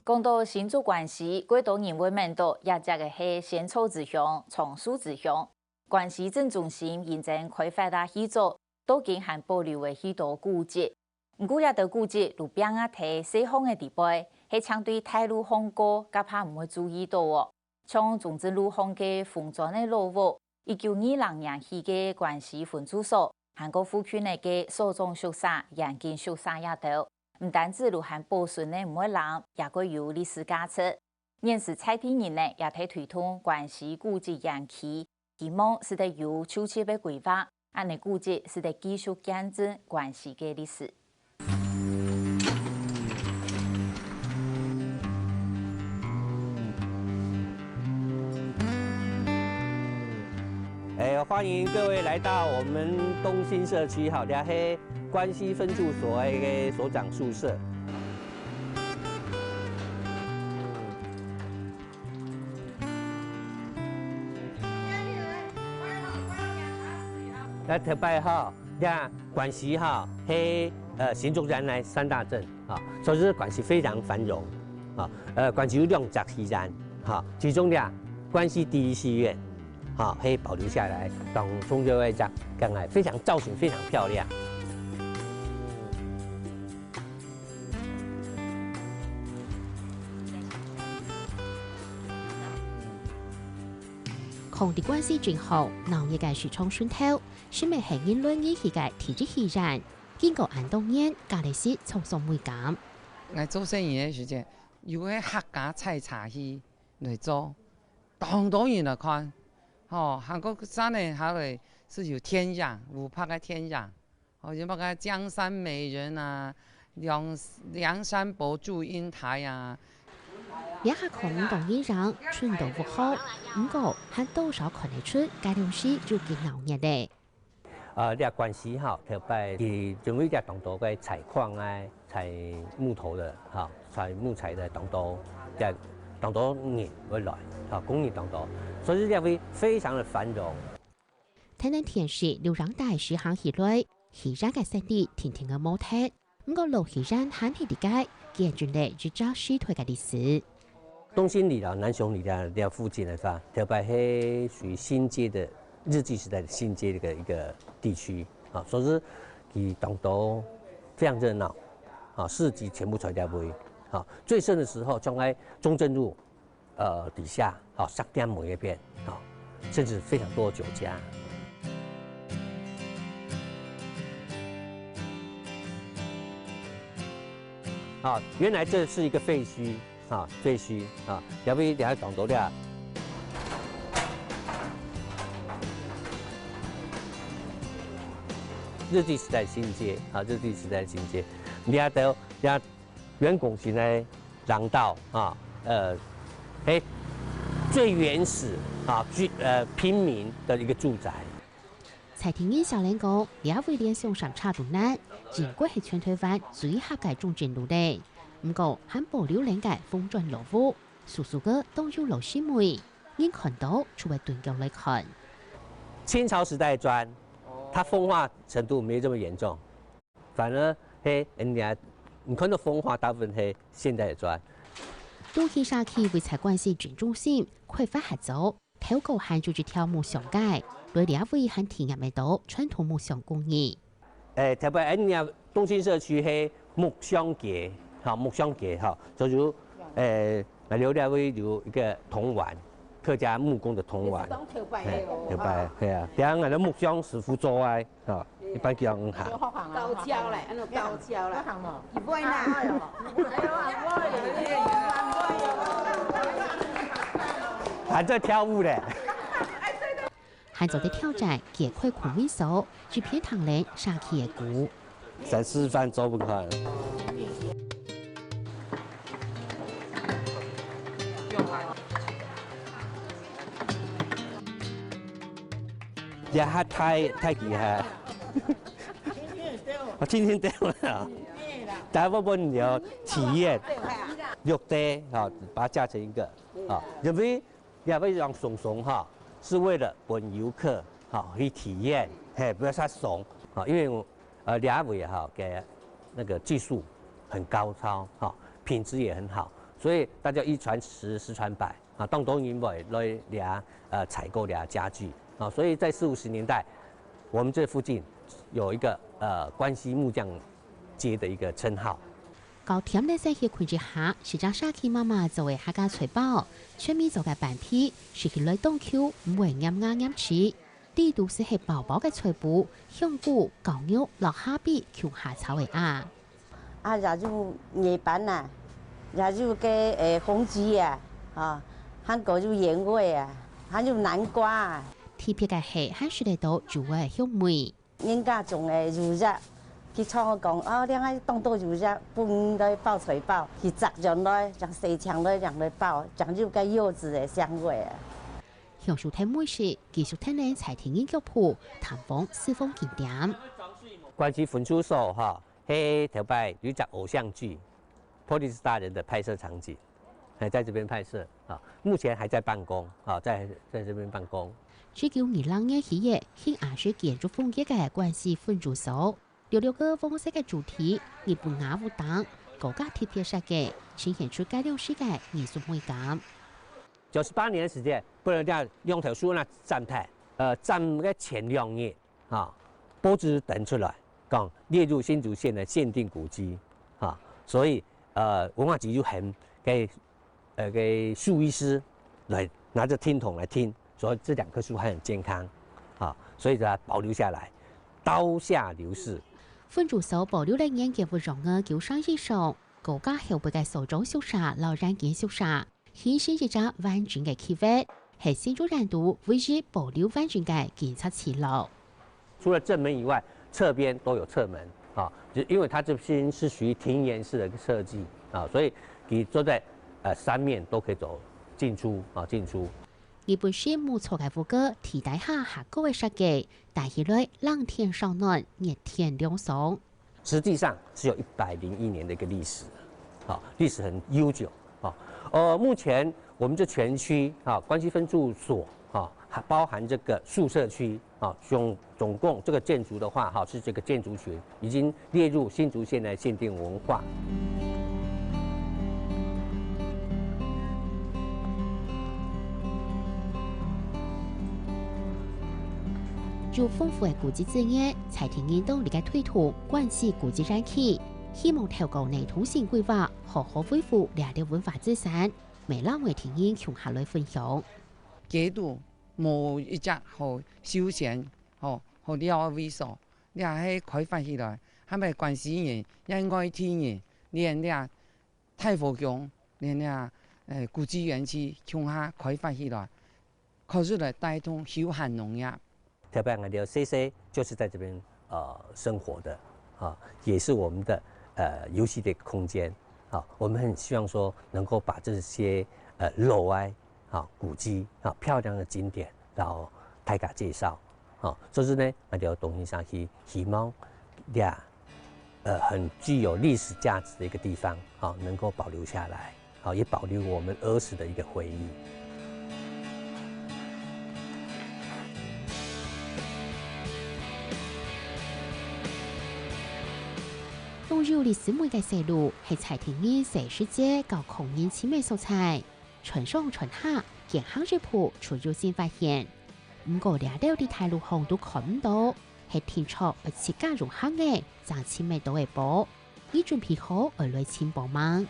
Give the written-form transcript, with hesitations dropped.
讲到新竹关系，过多人会问到，也只个是仙草之乡、松树之乡。关系镇中心现正开发大许多，都竟还保留了许多古迹。不过，也得古迹路边啊睇西方的地方，是相对太路风高，甲怕唔会注意到哦。像中正路风嘅红砖的老屋，1920年起嘅关系分驻所，韩国附近的嘅所种宿舍、严禁宿舍也多。唔单止路汉保存的唔会人，也个有历史价值。现时蔡天人呢也睇推动关系古迹延期，希望是得有秋切的规划，安尼古迹是得继续见证关系嘅历史。欢迎各位来到我们东兴社区，好的嘿，关系分驻所的所长宿舍。那特别哈，呀关系哈，嘿新竹原来3大镇啊，所以关系非常繁荣啊。关系有210人哈，其中呢关系第一戏院。好，可以保留下来，当中就会讲，刚才非常造型非常漂亮。孔的关系真好，闹一个是冲顺头，是咪係因論意佢嘅體質氣然，經過安東年，家裡是從鬆美感。我做生意嘅時間，有個客家菜茶去嚟做，當然來看。哦，韓國山呢，下來是有天然，湖泊嘅天然，哦，有乜個江山美人啊，梁山伯祝英台啊。一下孔當然讓春到不好，不過還多少看得出該東西就幾鬧熱的。這關係哈，特別佢準備隻當多嘅採礦啊，採木頭的哈，採木材的當多，這當多年會來，哈，工業當多。所以這會非常的繁榮。睇能天時流浪大時行起來，起然嘅身體天天嘅摩擦，唔過路起然喊起啲街，見盡嚟日照衰退嘅歷史。東興里啦、南雄里啦，這附近的話，特別係屬於新街的日據時代的新街的一個地區，啊，所以佢當到非常熱鬧，啊，市集全部出嚟賣，啊，最盛的時候，將來中正路。底下啊，10點每一邊啊，甚至非常多酒家。啊，原來這是一個廢墟啊，廢墟啊，要不然講到了。日據時代新街啊，日據時代新街，你睇到也員工現在廊道啊，最原始啊，平民的一個住宅。蔡天英小人講，也會聯想上差度難，經過係全台灣最合嘅中正路的，不過還保留兩個風磚老屋，叔叔個都有老師妹，應看到除咗斷腳來看。清朝時代的磚，它風化程度沒這麼嚴重，反而人家你看到風化大部分係現代的磚。都起沙區為財關係真中心，開發合作，透過漢族一條木箱街，對兩位和體驗得到傳統木箱工藝。特別人家東興社區係木箱街，哈木箱街哈，就有留兩位有一個銅碗，客家木工的銅碗，頭擺係啊，兩個人木箱師傅做啊，哈，一般叫五行。高椒嘞，安度高椒啦，一杯呢。還在跳舞嘞。還做的挑戰，結塊苦味素，只偏糖人沙區的鼓。在示範做不看。也還太厲害。我今天對了，大部分要體驗肉的啊，把它加成一個啊，因為也會讓鬆鬆哈，是為了本遊客哈去體驗，嘿，不要太鬆啊，因為兩位哈嘅那個技術很高超哈，品質也很好，所所以大家一传十，十传百啊，当然因为来俩采购俩家具啊，所以在40、50年代，我们这附近有一个关西木匠街的一个称号。高甜的在去看之下，是将沙琪妈妈作为客家财宝，全面做嘅板皮，是去来东口唔会啱啱啱吃。地都是系薄薄嘅菜脯，香菇、牛肉落下邊橋下炒嘅啊。啊，也就夜班啊，也就嘅紅雞啊，啊，還個就鹽味啊，還有南瓜啊。特別嘅係喺雪地度做嘅香味。人家種嘅肉汁，佢創我講啊，兩個當到肉汁，搬來爆菜包，佢摘上來，將細腸來讓來爆，將就個柚子嘅香味啊。享受睇美食，技術體能才聽研究鋪，探訪四方景點。關西分駐所哈，喺頭擺有一隻偶像劇《波利斯大人》的拍攝場景，還在這邊拍攝啊，目前還在辦公啊，在這邊辦公。1920年起嘅係亞式建築風格嘅關西分駐所，66個方式嘅主題，日本雅舞等國家特別設計，呈現出改良式嘅藝術美感。98年的時間，不能講用條書那站台，站嘅前2年啊，報紙登出來講列入新竹縣的限定古蹟啊，所以文化局就很給樹醫師來拿着聽筒來聽，所以這2棵樹還很健康啊，所以就保留下來，刀下留士。分駐所保留了研究活動嘅舊商藝術，國家後備嘅所裝修沙、老人建修沙。顯示一隻完整嘅區域，係新竹南都唯一保留完整嘅建築騎樓。除了正門以外，側邊都有側門啊，因為它這邊是屬於庭園式的設計啊，所以你坐在3面都可以走進出啊進出。日本是木材嘅風格，替代下下高嘅設計，帶起來冷天爽暖，熱天涼爽。實際上是有101年的一個歷史，啊，歷史很悠久啊。目前我們這全區啊，關西分駐所啊，還包含這個宿舍區啊，總共這個建築的話，哈，是這個建築群已經列入新竹縣的限定文化。就豐富嘅古蹟資源，才聽引導嚟嘅推動關西古蹟專區。希望透過內通性規劃，好好恢復兩地文化資產，未讓為聽音窮下來分享。街道冇一隻好休閒、好療嘅位所，你係開發起來，係咪關西人、應該聽人，連倆太和宮、連倆古蹟園區窮下開發起來，可是來帶動休閒農業。特別我哋CC就是在這邊生活的啊，也是我們的遊戲的空間啊，我們很希望說能夠把這些老的啊古蹟啊漂亮的景點，然後大家介紹啊，所以呢我哋東西上去希望倆很具有歷史價值的一個地方啊，能夠保留下來啊，也保留我們兒時的一個回憶。融入歷史美嘅細路，係才聽音全世界搞空音凄美素材，傳上傳下，健康食譜出入新發現。唔過兩條啲大路巷都看唔到，係天錯而設計融合嘅，爭凄美到嘅波，已準備好而來請幫忙。